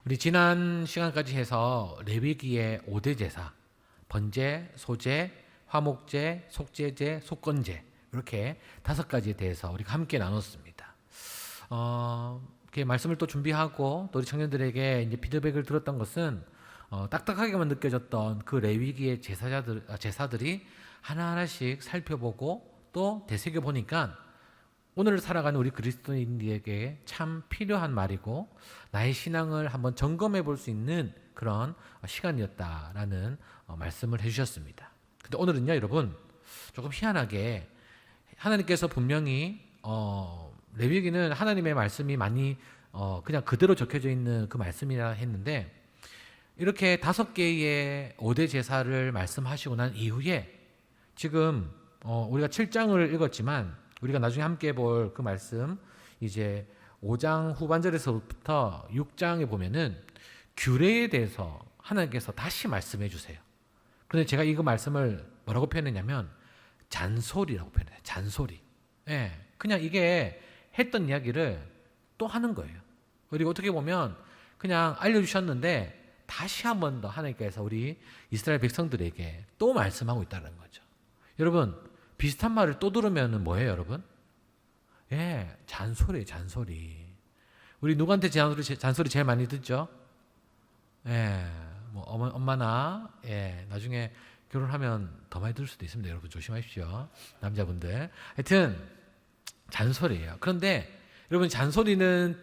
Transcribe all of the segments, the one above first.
우리 지난 시간까지 해서 레위기의 5대 제사, 번제, 소제, 화목제, 속죄제, 속건제 이렇게 5가지에 대해서 우리가 함께 나눴습니다. 이렇게 말씀을 또 준비하고 또 우리 청년들에게 이제 피드백을 들었던 것은 딱딱하게만 느껴졌던 그 레위기의 제사들이 하나하나씩 살펴보고 또 되새겨 보니까 오늘 살아가는 우리 그리스도인들에게 참 필요한 말이고 나의 신앙을 한번 점검해 볼 수 있는 그런 시간이었다라는 말씀을 해주셨습니다. 근데 오늘은요, 여러분, 조금 희한하게 하나님께서 분명히 레위기는 하나님의 말씀이 많이 그냥 그대로 적혀져 있는 그 말씀이라 했는데 이렇게 5개의 5대 제사를 말씀하시고 난 이후에 지금 우리가 7장을 읽었지만 우리가 나중에 함께 볼 그 말씀 이제 5장 후반절에서부터 6장에 보면은 규례에 대해서 하나님께서 다시 말씀해 주세요. 그런데 제가 이거 말씀을 뭐라고 표현했냐면 잔소리라고 표현해요. 잔소리. 예, 그냥 이게 했던 이야기를 또 하는 거예요. 그리고 어떻게 보면 그냥 알려주셨는데 다시 한 번 더 하나님께서 우리 이스라엘 백성들에게 또 말씀하고 있다는 거죠. 여러분, 비슷한 말을 또 들으면 뭐예요, 여러분? 예, 잔소리예요, 잔소리. 우리 누구한테 잔소리 제일 많이 듣죠? 예, 뭐 엄마나 나중에 결혼하면 더 많이 들을 수도 있습니다. 여러분 조심하십시오, 남자분들. 하여튼 잔소리예요. 그런데 여러분 잔소리는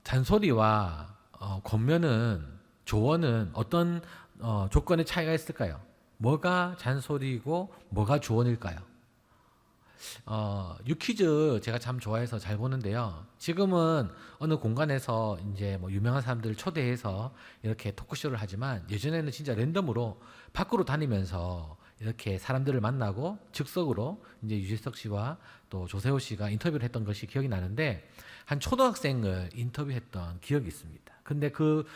잔소리와 권면은 조언은 어떤 조건의 차이가 있을까요? 뭐가 잔소리이고 뭐가 조언일까요? 유퀴즈 제가 참 좋아해서 잘 보는데요. 지금은 어느 공간에서 이제 뭐 유명한 사람들을 초대해서 이렇게 토크쇼를 하지만 예전에는 진짜 랜덤으로 밖으로 다니면서 이렇게 사람들을 만나고 즉석으로 이제 유재석 씨와 또 조세호 씨가 인터뷰를 했던 것이 기억이 나는데 한 초등학생을 인터뷰했던 기억이 있습니다. 근데 그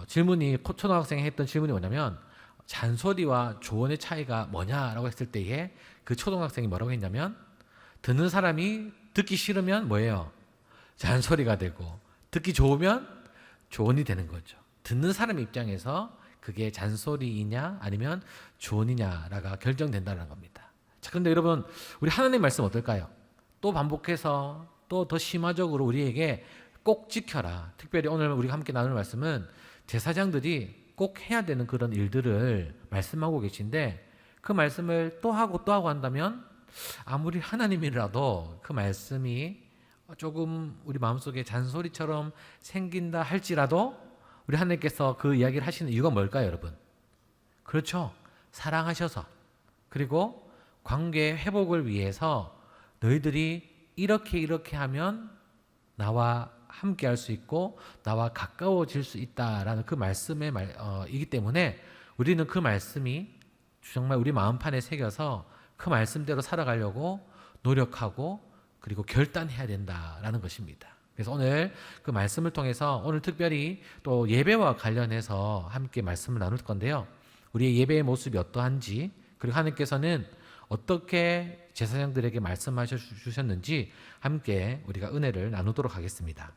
질문이 초등학생이 했던 질문이 뭐냐면 잔소리와 조언의 차이가 뭐냐라고 했을 때에 그 초등학생이 뭐라고 했냐면 듣는 사람이 듣기 싫으면 뭐예요? 잔소리가 되고 듣기 좋으면 조언이 되는 거죠. 듣는 사람 입장에서 그게 잔소리이냐 아니면 조언이냐가 결정된다는 겁니다. 자, 그런데 여러분 우리 하나님 말씀 어떨까요? 또 반복해서 또 더 심화적으로 우리에게 꼭 지켜라. 특별히 오늘 우리가 함께 나눌 말씀은 제사장들이 꼭 해야 되는 그런 일들을 말씀하고 계신데 그 말씀을 또 하고 한다면 아무리 하나님이라도 그 말씀이 조금 우리 마음속에 잔소리처럼 생긴다 할지라도 우리 하나님께서 그 이야기를 하시는 이유가 뭘까요, 여러분? 그렇죠. 사랑하셔서 그리고 관계 회복을 위해서 너희들이 이렇게 하면 나와 함께 할 수 있고 나와 가까워질 수 있다라는 그 말씀의 이기 때문에 우리는 그 말씀이 정말 우리 마음판에 새겨서 그 말씀대로 살아가려고 노력하고 그리고 결단해야 된다라는 것입니다. 그래서 오늘 그 말씀을 통해서 오늘 특별히 또 예배와 관련해서 함께 말씀을 나눌 건데요. 우리의 예배의 모습이 어떠한지 그리고 하나님께서는 어떻게 제사장들에게 말씀하셔 주셨는지 함께 우리가 은혜를 나누도록 하겠습니다.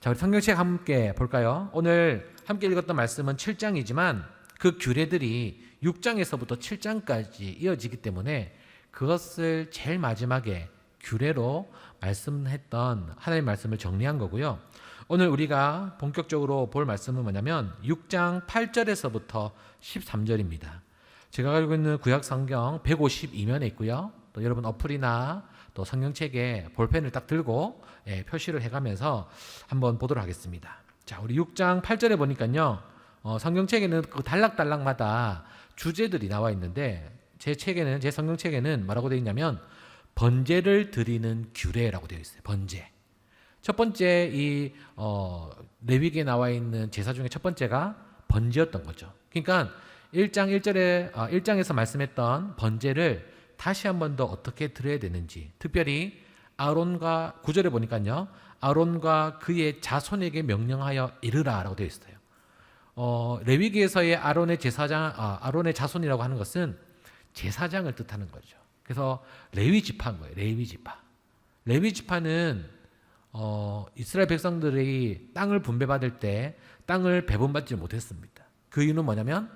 자, 우리 성경책 함께 볼까요? 오늘 함께 읽었던 말씀은 7장이지만 그 규례들이 6장에서부터 7장까지 이어지기 때문에 그것을 제일 마지막에 규례로 말씀했던 하나님의 말씀을 정리한 거고요. 오늘 우리가 본격적으로 볼 말씀은 뭐냐면 6장 8절에서부터 13절입니다. 제가 가지고 있는 구약 성경 152면에 있고요. 또 여러분 어플이나 또 성경책에 볼펜을 딱 들고 표시를 해가면서 한번 보도록 하겠습니다. 자, 우리 6장 8절에 보니까요. 성경책에는 그 단락마다 주제들이 나와 있는데 제 성경책에는 뭐라고 되어 있냐면 번제를 드리는 규례라고 되어 있어요. 번제. 첫 번째 이 레위기에 나와 있는 제사 중에 첫 번째가 번제였던 거죠. 그러니까 1장에서 말씀했던 번제를 다시 한 번 더 어떻게 드려야 되는지 특별히 아론과 9절에 보니까요. 아론과 그의 자손에게 명령하여 이르라라고 되어 있어요. 레위기에서의 아론의 자손이라고 하는 것은 제사장을 뜻하는 거죠. 그래서 레위 지파인 거예요. 레위 지파. 레위 지파는 이스라엘 백성들이 땅을 분배받을 때 땅을 배분받지 못했습니다. 그 이유는 뭐냐면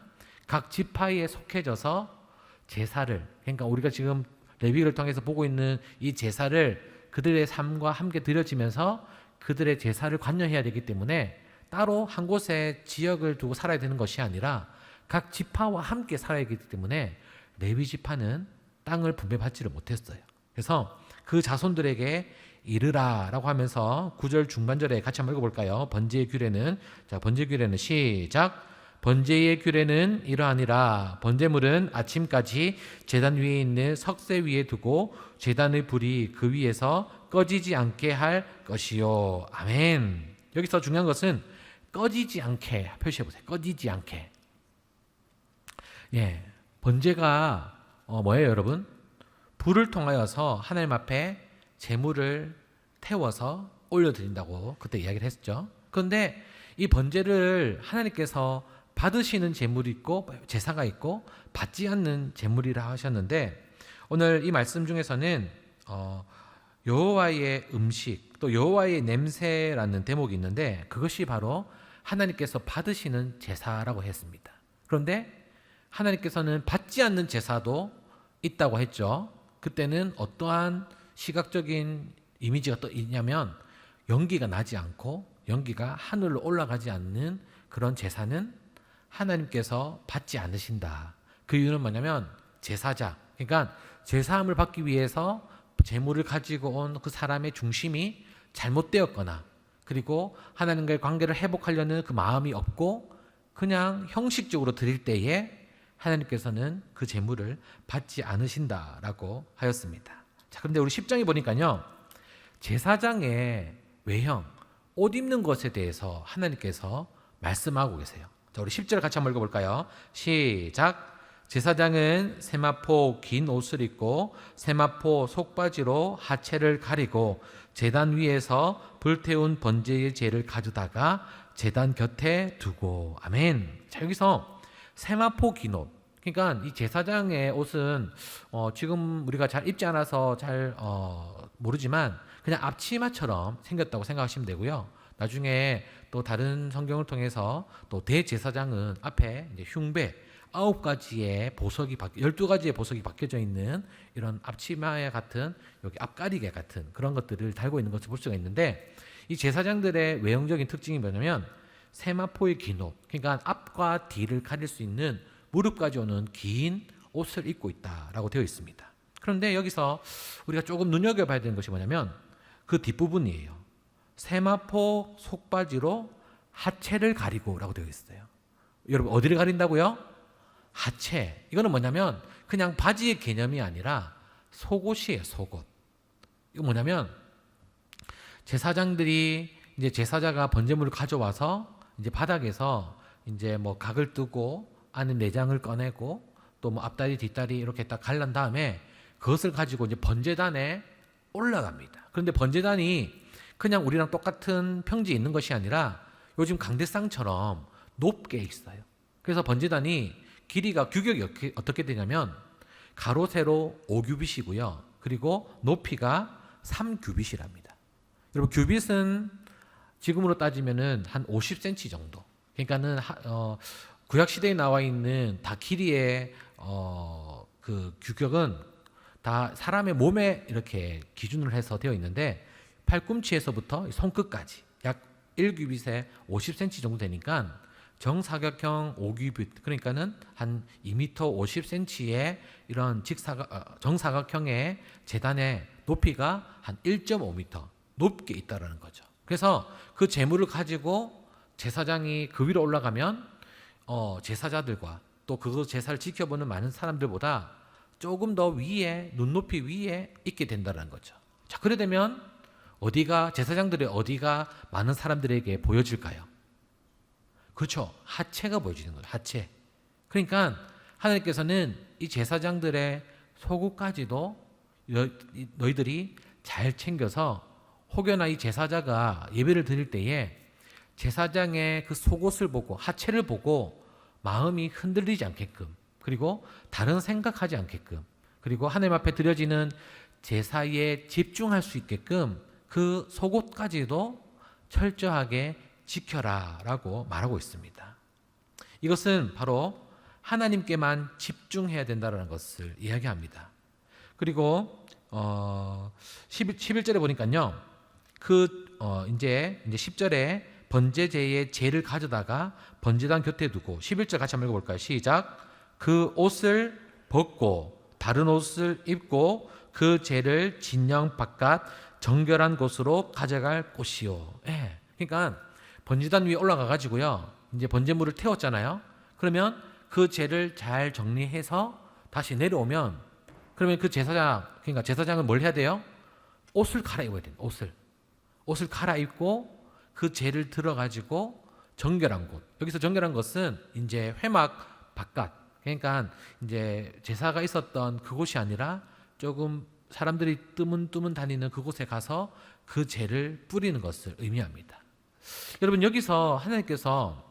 각 지파에 속해져서 제사를, 그러니까 우리가 지금 레위기를 통해서 보고 있는 이 제사를 그들의 삶과 함께 드려지면서 그들의 제사를 관여해야 되기 때문에 따로 한 곳에 지역을 두고 살아야 되는 것이 아니라 각 지파와 함께 살아야 되기 때문에 레위 지파는 땅을 분배받지를 못했어요. 그래서 그 자손들에게 이르라라고 하면서 9절 중반절에 같이 한번 읽어볼까요? 번제의 규례는, 자, 번제 규례는 시작. 번제의 규례는 이러하니라. 번제물은 아침까지 제단 위에 있는 석쇠 위에 두고 제단의 불이 그 위에서 꺼지지 않게 할 것이요. 아멘. 여기서 중요한 것은 꺼지지 않게 표시해 보세요. 꺼지지 않게. 예, 번제가 뭐예요, 여러분? 불을 통하여서 하나님 앞에 제물을 태워서 올려드린다고 그때 이야기를 했죠. 그런데 이 번제를 하나님께서 받으시는 제물이 있고 제사가 있고 받지 않는 제물이라 하셨는데, 오늘 이 말씀 중에서는 여호와의 음식 또 여호와의 냄새라는 대목이 있는데 그것이 바로 하나님께서 받으시는 제사라고 했습니다. 그런데 하나님께서는 받지 않는 제사도 있다고 했죠. 그때는 어떠한 시각적인 이미지가 또 있냐면 연기가 나지 않고 연기가 하늘로 올라가지 않는 그런 제사는 하나님께서 받지 않으신다. 그 이유는 뭐냐면 제사자, 그러니까 제사함을 받기 위해서 제물을 가지고 온 그 사람의 중심이 잘못되었거나 그리고 하나님과의 관계를 회복하려는 그 마음이 없고 그냥 형식적으로 드릴 때에 하나님께서는 그 제물을 받지 않으신다라고 하였습니다. 자, 그런데 우리 10장에 보니까요, 제사장의 외형, 옷 입는 것에 대해서 하나님께서 말씀하고 계세요. 자, 우리 10절 같이 한번 읽어볼까요? 시작. 제사장은 세마포 긴 옷을 입고 세마포 속바지로 하체를 가리고 제단 위에서 불태운 번제의 재를 가져다가 제단 곁에 두고. 아멘. 자, 여기서 세마포 긴 옷, 그러니까 이 제사장의 옷은 지금 우리가 잘 입지 않아서 잘 모르지만 그냥 앞치마처럼 생겼다고 생각하시면 되고요. 나중에 또 다른 성경을 통해서 또 대제사장은 앞에 이제 흉배 9가지의 보석이 12가지의 보석이 박혀져 있는 이런 앞치마 같은 여기 앞가리개 같은 그런 것들을 달고 있는 것을 볼 수가 있는데, 이 제사장들의 외형적인 특징이 뭐냐면 세마포의 긴 옷, 그러니까 앞과 뒤를 가릴 수 있는 무릎까지 오는 긴 옷을 입고 있다라고 되어 있습니다. 그런데 여기서 우리가 조금 눈여겨봐야 되는 것이 뭐냐면 그 뒷부분이에요. 세마포 속바지로 하체를 가리고라고 되어 있어요. 여러분, 어디를 가린다고요? 하체. 이거는 뭐냐면 그냥 바지의 개념이 아니라 속옷이에요, 속옷. 이거 뭐냐면 제사장들이 이제 제사자가 번제물을 가져와서 이제 바닥에서 이제 뭐 각을 뜨고 안에 내장을 꺼내고 또 뭐 앞다리 뒷다리 이렇게 딱 갈란 다음에 그것을 가지고 이제 번제단에 올라갑니다. 그런데 번제단이 그냥 우리랑 똑같은 평지에 있는 것이 아니라 요즘 강대상처럼 높게 있어요. 그래서 번제단이 길이가 규격이 어떻게 되냐면 가로 세로 5규빗이고요. 그리고 높이가 3규빗이랍니다. 여러분, 규빗은 지금으로 따지면은 한 50cm 정도. 그러니까는 구약 시대에 나와 있는 다 길이의 그 규격은 다 사람의 몸에 이렇게 기준을 해서 되어 있는데 팔꿈치에서부터 손끝까지 약 1규빗에 50cm 정도 되니까 정사각형 5규빗, 그러니까는 한 2m 50cm의 이런 정사각형의 제단의 높이가 한 1.5m 높게 있다라는 거죠. 그래서 그 제물을 가지고 제사장이 그 위로 올라가면 제사자들과 또 그 제사를 지켜보는 많은 사람들보다 조금 더 위에, 눈높이 위에 있게 된다는 거죠. 자, 그래 되면 제사장들의 어디가 많은 사람들에게 보여질까요? 그렇죠. 하체가 보여지는 거예요. 하체. 그러니까 하나님께서는 이 제사장들의 속옷까지도 너희들이 잘 챙겨서 혹여나 이 제사자가 예배를 드릴 때에 제사장의 그 속옷을 보고 하체를 보고 마음이 흔들리지 않게끔, 그리고 다른 생각하지 않게끔, 그리고 하나님 앞에 드려지는 제사에 집중할 수 있게끔 그 속옷까지도 철저하게 지켜라라고 말하고 있습니다. 이것은 바로 하나님께만 집중해야 된다는 것을 이야기합니다. 그리고 11절에 보니까요. 이제 10절에 번제제의 제를 가져다가 번제단 곁에 두고 11절 같이 한번 읽어볼까요? 시작. 그 옷을 벗고 다른 옷을 입고 그 제를 진영 바깥 정결한 곳으로 가져갈 곳이요. 예. 그러니까 번제단 위에 올라가 가지고요. 이제 번제물을 태웠잖아요. 그러면 그 제를 잘 정리해서 다시 내려오면 그러면 그 그러니까 제사장은 뭘 해야 돼요? 옷을 갈아입어야 돼요. 옷을 갈아입고 그 제를 들어가지고 정결한 곳. 여기서 정결한 것은 이제 회막 바깥. 그러니까 이제 제사가 있었던 그곳이 아니라 조금 사람들이 뜨문뜨문 다니는 그곳에 가서 그 제를 뿌리는 것을 의미합니다. 여러분 여기서 하나님께서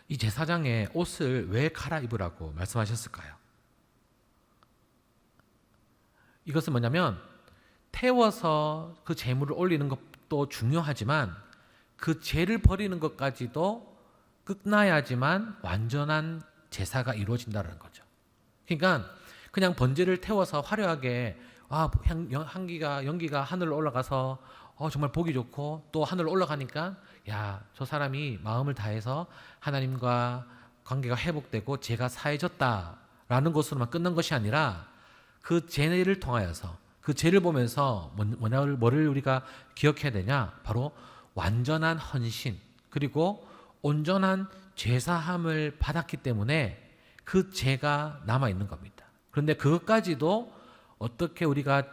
이 제사장의 옷을 왜 갈아입으라고 말씀하셨을까요? 이것은 뭐냐면 태워서 그 제물을 올리는 것도 중요하지만 그 제를 버리는 것까지도 끝나야지만 완전한 제사가 이루어진다는 거죠. 그러니까 그냥 번제를 태워서 화려하게 연기가 하늘로 올라가서 정말 보기 좋고 또 하늘로 올라가니까 야, 저 사람이 마음을 다해서 하나님과 관계가 회복되고 제가 사해졌다라는 것으로만 끝난 것이 아니라 그 제를 통하여서 그 제를 보면서 뭐를 우리가 기억해야 되냐? 바로 완전한 헌신 그리고 온전한 죄사함을 받았기 때문에 그 죄가 남아있는 겁니다. 그런데 그것까지도 어떻게 우리가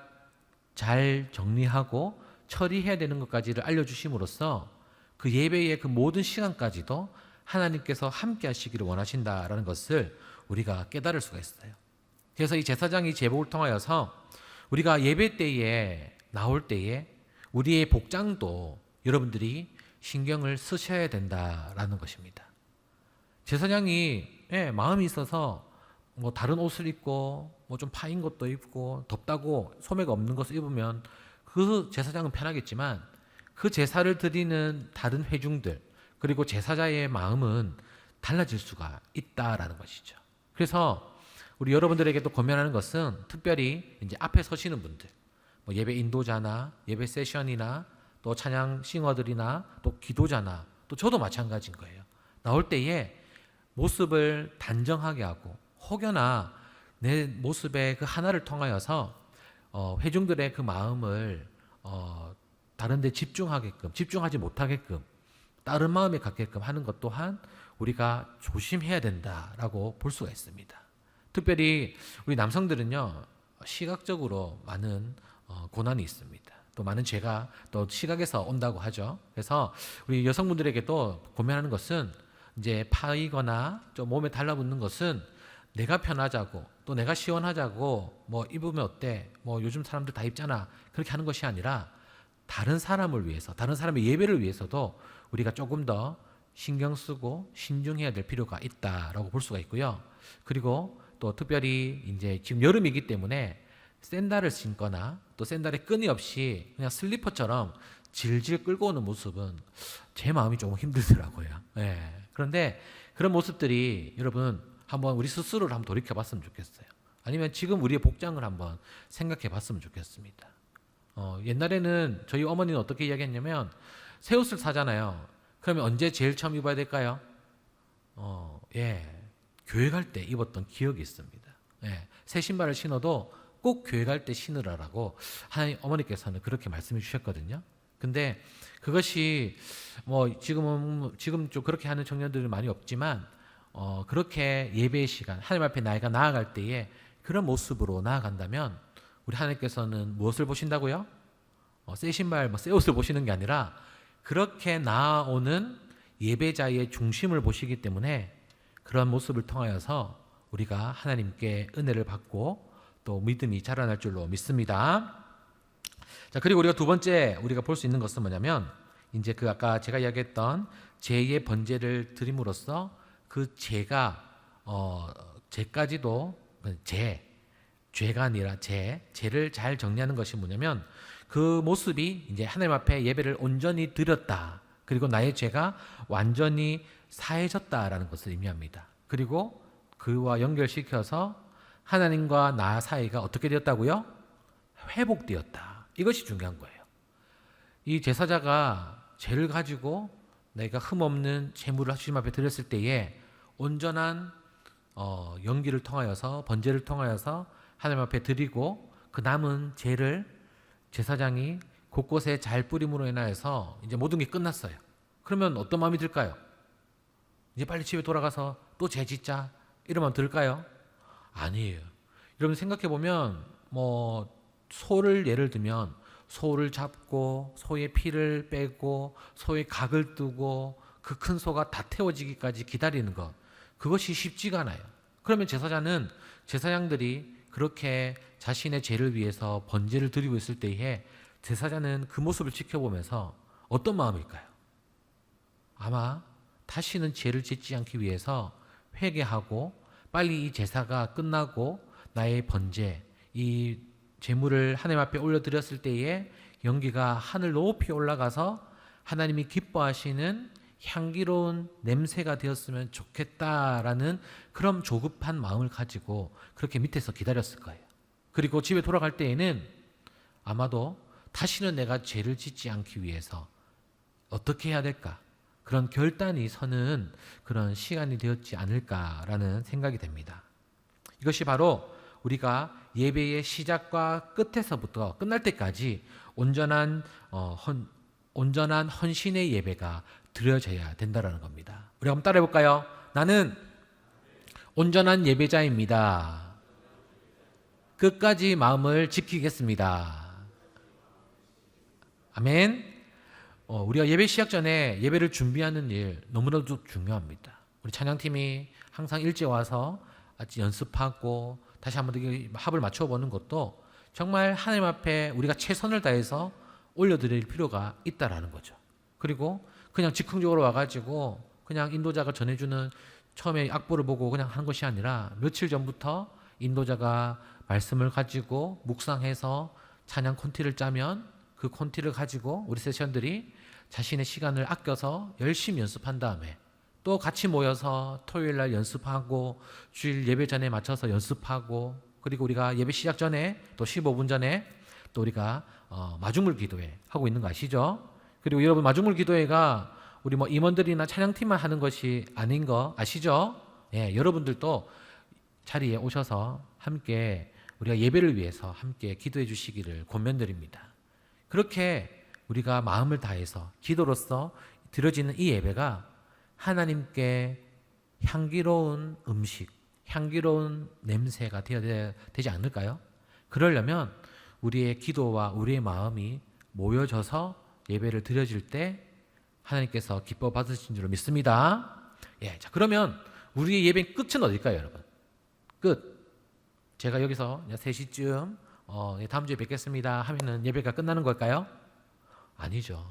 잘 정리하고 처리해야 되는 것까지를 알려주심으로써 그 예배의 그 모든 시간까지도 하나님께서 함께 하시기를 원하신다라는 것을 우리가 깨달을 수가 있어요. 그래서 이 제사장이 제복을 통하여서 우리가 예배 때에 나올 때에 우리의 복장도 여러분들이 신경을 쓰셔야 된다라는 것입니다. 제사장이 마음이 있어서 뭐 다른 옷을 입고 뭐 좀 파인 것도 입고 덥다고 소매가 없는 것을 입으면 그 제사장은 편하겠지만 그 제사를 드리는 다른 회중들 그리고 제사자의 마음은 달라질 수가 있다라는 것이죠. 그래서 우리 여러분들에게도 권면하는 것은 특별히 이제 앞에 서시는 분들, 뭐 예배 인도자나 예배 세션이나 또 찬양 싱어들이나 또 기도자나 또 저도 마찬가지인 거예요. 나올 때에 모습을 단정하게 하고 혹여나 내 모습의 그 하나를 통하여서 회중들의 그 마음을 다른 데 집중하지 못하게끔 다른 마음에 갖게끔 하는 것 또한 우리가 조심해야 된다라고 볼 수가 있습니다. 특별히 우리 남성들은요 시각적으로 많은 고난이 있습니다. 또 많은 죄가 또 시각에서 온다고 하죠. 그래서 우리 여성분들에게도 고민하는 것은 이제 파이거나 좀 몸에 달라붙는 것은 내가 편하자고 또 내가 시원하자고 뭐 입으면 어때? 뭐 요즘 사람들 다 입잖아. 그렇게 하는 것이 아니라 다른 사람을 위해서, 다른 사람의 예배를 위해서도 우리가 조금 더 신경 쓰고 신중해야 될 필요가 있다라고 볼 수가 있고요. 그리고 또 특별히 이제 지금 여름이기 때문에 샌들을 신거나 또 샌들에 끈이 없이 그냥 슬리퍼처럼 질질 끌고 오는 모습은 제 마음이 조금 힘들더라고요. 그런데 그런 모습들이 여러분 한번 우리 스스로를 한번 돌이켜 봤으면 좋겠어요. 아니면 지금 우리의 복장을 한번 생각해 봤으면 좋겠습니다. 옛날에는 저희 어머니는 어떻게 이야기했냐면 새 옷을 사잖아요. 그러면 언제 제일 처음 입어야 될까요? 교회 갈 때 입었던 기억이 있습니다. 새 신발을 신어도 꼭 교회 갈 때 신으라라고 하나님 어머니께서는 그렇게 말씀해 주셨거든요. 근데 그것이 뭐 지금 좀 그렇게 하는 청년들이 많이 없지만 그렇게 예배의 시간 하나님 앞에 나이가 나아갈 때에 그런 모습으로 나아간다면 우리 하나님께서는 무엇을 보신다고요? 새 신발, 새 옷을 보시는 게 아니라 그렇게 나아오는 예배자의 중심을 보시기 때문에 그런 모습을 통하여서 우리가 하나님께 은혜를 받고 또 믿음이 자라날 줄로 믿습니다. 자, 그리고 우리가 두 번째 우리가 볼 수 있는 것은 뭐냐면 이제 그 아까 제가 이야기했던 제의 번제를 드림으로써 그 제가 죄까지도 죄가 아니라 죄를 잘 정리하는 것이 뭐냐면 그 모습이 이제 하나님 앞에 예배를 온전히 드렸다. 그리고 나의 죄가 완전히 사해졌다라는 것을 의미합니다. 그리고 그와 연결시켜서 하나님과 나 사이가 어떻게 되었다고요? 회복되었다. 이것이 중요한 거예요. 이 제사자가 죄를 가지고 내가 흠없는 제물을 주님 앞에 드렸을 때에 온전한 연기를 통하여서 번제를 통하여서 하나님 앞에 드리고 그 남은 죄를 제사장이 곳곳에 잘 뿌림으로 인하여서 이제 모든 게 끝났어요. 그러면 어떤 마음이 들까요? 이제 빨리 집에 돌아가서 또 죄 짓자 이런 마음 들까요? 아니에요. 여러분 생각해 보면 뭐 소를 예를 들면 소를 잡고 소의 피를 빼고 소의 각을 뜨고 그 큰 소가 다 태워지기까지 기다리는 것, 그것이 쉽지가 않아요. 그러면 제사장들이 그렇게 자신의 죄를 위해서 번제를 드리고 있을 때에 제사장은 그 모습을 지켜보면서 어떤 마음일까요? 아마 다시는 죄를 짓지 않기 위해서 회개하고 빨리 이 제사가 끝나고 나의 번제, 이 제물을 하나님 앞에 올려드렸을 때에 연기가 하늘 높이 올라가서 하나님이 기뻐하시는 향기로운 냄새가 되었으면 좋겠다라는 그런 조급한 마음을 가지고 그렇게 밑에서 기다렸을 거예요. 그리고 집에 돌아갈 때에는 아마도 다시는 내가 죄를 짓지 않기 위해서 어떻게 해야 될까? 그런 결단이 서는 그런 시간이 되었지 않을까라는 생각이 됩니다. 이것이 바로 우리가 예배의 시작과 끝에서부터 끝날 때까지 온전한 헌신의 예배가 드려져야 된다는 겁니다. 우리 한번 따라해 볼까요? 나는 온전한 예배자입니다. 끝까지 마음을 지키겠습니다. 아멘. 우리가 예배 시작 전에 예배를 준비하는 일 너무나도 중요합니다. 우리 찬양팀이 항상 일찍 와서 같이 연습하고 다시 한번 합을 맞춰보는 것도 정말 하나님 앞에 우리가 최선을 다해서 올려드릴 필요가 있다라는 거죠. 그리고 그냥 즉흥적으로 와가지고 그냥 인도자가 전해주는 처음에 악보를 보고 그냥 한 것이 아니라 며칠 전부터 인도자가 말씀을 가지고 묵상해서 찬양 콘티를 짜면 그 콘티를 가지고 우리 세션들이 자신의 시간을 아껴서 열심히 연습한 다음에 또 같이 모여서 토요일날 연습하고 주일 예배 전에 맞춰서 연습하고 그리고 우리가 예배 시작 전에 또 15분 전에 또 우리가 마중물 기도회 하고 있는 거 아시죠? 그리고 여러분 마중물 기도회가 우리 뭐 임원들이나 찬양팀만 하는 것이 아닌 거 아시죠? 예, 여러분들도 자리에 오셔서 함께 우리가 예배를 위해서 함께 기도해 주시기를 권면드립니다. 그렇게 우리가 마음을 다해서 기도로서 드려지는 이 예배가 하나님께 향기로운 음식, 향기로운 냄새가 되어야 되지 않을까요? 그러려면 우리의 기도와 우리의 마음이 모여져서 예배를 드려질 때 하나님께서 기뻐 받으신 줄로 믿습니다. 예, 자 그러면 우리의 예배 끝은 어딜까요, 여러분? 끝. 제가 여기서 3시쯤 다음 주에 뵙겠습니다 하면은 예배가 끝나는 걸까요? 아니죠.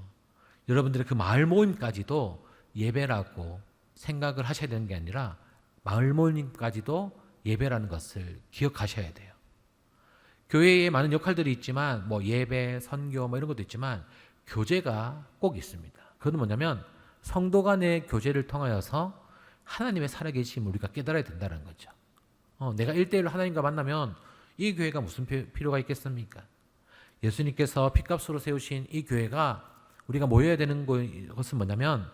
여러분들의 그 마을 모임까지도 예배라고 생각을 하셔야 되는 게 아니라 마을 모임까지도 예배라는 것을 기억하셔야 돼요. 교회에 많은 역할들이 있지만 뭐 예배, 선교 뭐 이런 것도 있지만 교제가 꼭 있습니다. 그건 뭐냐면 성도 간의 교제를 통하여서 하나님의 살아계심을 우리가 깨달아야 된다는 거죠. 내가 1대1로 하나님과 만나면 이 교회가 무슨 필요가 있겠습니까? 예수님께서 핏값으로 세우신 이 교회가 우리가 모여야 되는 것은 뭐냐면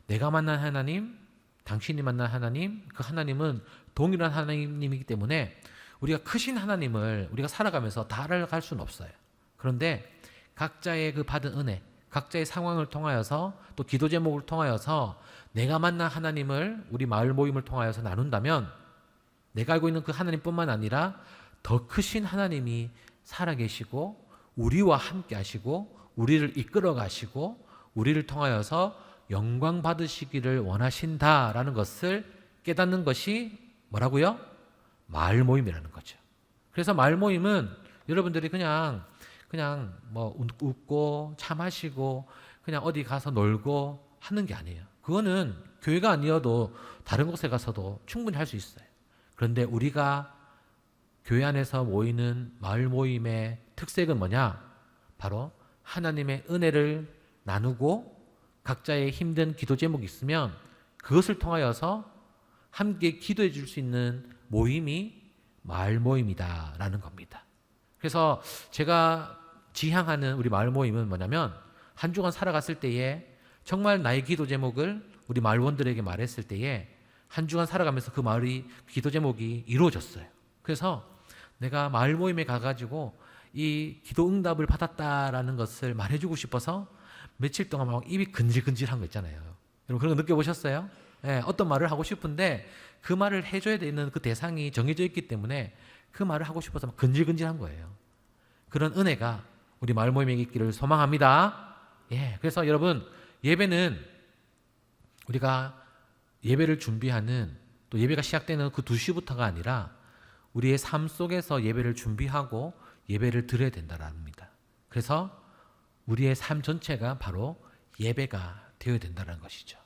내가 만난 하나님, 당신이 만난 하나님, 그 하나님은 동일한 하나님이기 때문에 우리가 크신 하나님을 우리가 살아가면서 다 알아갈 수는 없어요. 그런데 각자의 그 받은 은혜, 각자의 상황을 통하여서 또 기도 제목을 통하여서 내가 만난 하나님을 우리 마을 모임을 통하여서 나눈다면 내가 알고 있는 그 하나님뿐만 아니라 더 크신 하나님이 살아계시고 우리와 함께 하시고 우리를 이끌어 가시고 우리를 통하여서 영광 받으시기를 원하신다라는 것을 깨닫는 것이 뭐라고요? 마을 모임이라는 거죠. 그래서 마을 모임은 여러분들이 그냥 뭐 웃고 차 마시고 그냥 어디 가서 놀고 하는 게 아니에요. 그거는 교회가 아니어도 다른 곳에 가서도 충분히 할 수 있어요. 그런데 우리가 교회 안에서 모이는 마을 모임의 특색은 뭐냐? 바로 하나님의 은혜를 나누고 각자의 힘든 기도 제목이 있으면 그것을 통하여서 함께 기도해 줄 수 있는 모임이 마을 모임이다라는 겁니다. 그래서 제가 지향하는 우리 마을 모임은 뭐냐면 한 주간 살아갔을 때에 정말 나의 기도 제목을 우리 마을원들에게 말했을 때에 한 주간 살아가면서 그 마을이 기도 제목이 이루어졌어요. 그래서 내가 마을 모임에 가가지고 이 기도 응답을 받았다라는 것을 말해주고 싶어서 며칠 동안 막 입이 근질근질한 거 있잖아요. 여러분 그런 거 느껴보셨어요? 예, 어떤 말을 하고 싶은데 그 말을 해줘야 되는 그 대상이 정해져 있기 때문에 그 말을 하고 싶어서 막 근질근질한 거예요. 그런 은혜가 우리 마을 모임에 있기를 소망합니다. 예, 그래서 여러분 예배는 우리가 예배를 준비하는 또 예배가 시작되는 그 2시부터가 아니라 우리의 삶 속에서 예배를 준비하고 예배를 드려야 된다는 겁니다. 그래서 우리의 삶 전체가 바로 예배가 되어야 된다는 것이죠.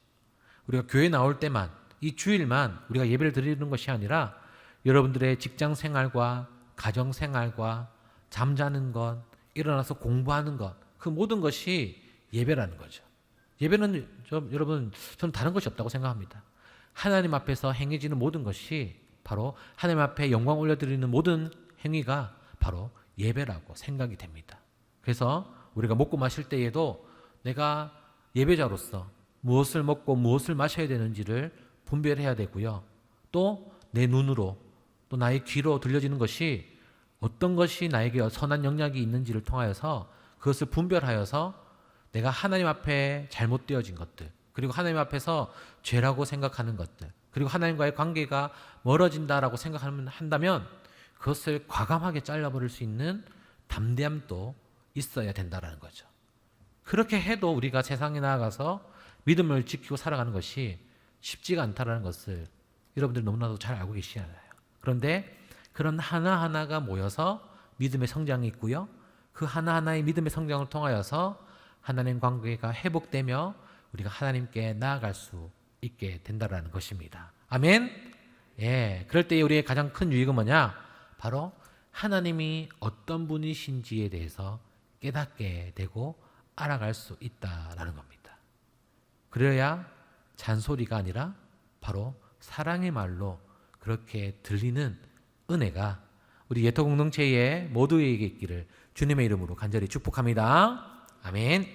우리가 교회 나올 때만 이 주일만 우리가 예배를 드리는 것이 아니라 여러분들의 직장 생활과 가정 생활과 잠자는 것, 일어나서 공부하는 것, 그 모든 것이 예배라는 거죠. 예배는 여러분 저는 다른 것이 없다고 생각합니다. 하나님 앞에서 행해지는 모든 것이 바로 하나님 앞에 영광 올려드리는 모든 행위가 바로 예배라고 생각이 됩니다. 그래서 우리가 먹고 마실 때에도 내가 예배자로서 무엇을 먹고 무엇을 마셔야 되는지를 분별해야 되고요. 또 내 눈으로 또 나의 귀로 들려지는 것이 어떤 것이 나에게 선한 영향이 있는지를 통하여서 그것을 분별하여서 내가 하나님 앞에 잘못되어진 것들, 그리고 하나님 앞에서 죄라고 생각하는 것들, 그리고 하나님과의 관계가 멀어진다라고 생각한다면 그것을 과감하게 잘라버릴 수 있는 담대함도 있어야 된다는 거죠. 그렇게 해도 우리가 세상에 나아가서 믿음을 지키고 살아가는 것이 쉽지가 않다는 것을 여러분들 너무나도 잘 알고 계시잖아요. 그런데 그런 하나하나가 모여서 믿음의 성장이 있고요. 그 하나하나의 믿음의 성장을 통하여서 하나님 관계가 회복되며 우리가 하나님께 나아갈 수 있게 된다는 것입니다. 아멘. 예, 그럴 때 우리의 가장 큰 유익은 뭐냐? 바로 하나님이 어떤 분이신지에 대해서 깨닫게 되고 알아갈 수 있다라는 겁니다. 그래야 잔소리가 아니라 바로 사랑의 말로 그렇게 들리는 은혜가 우리 예토 공동체의 모두에게 있기를 주님의 이름으로 간절히 축복합니다. 아멘.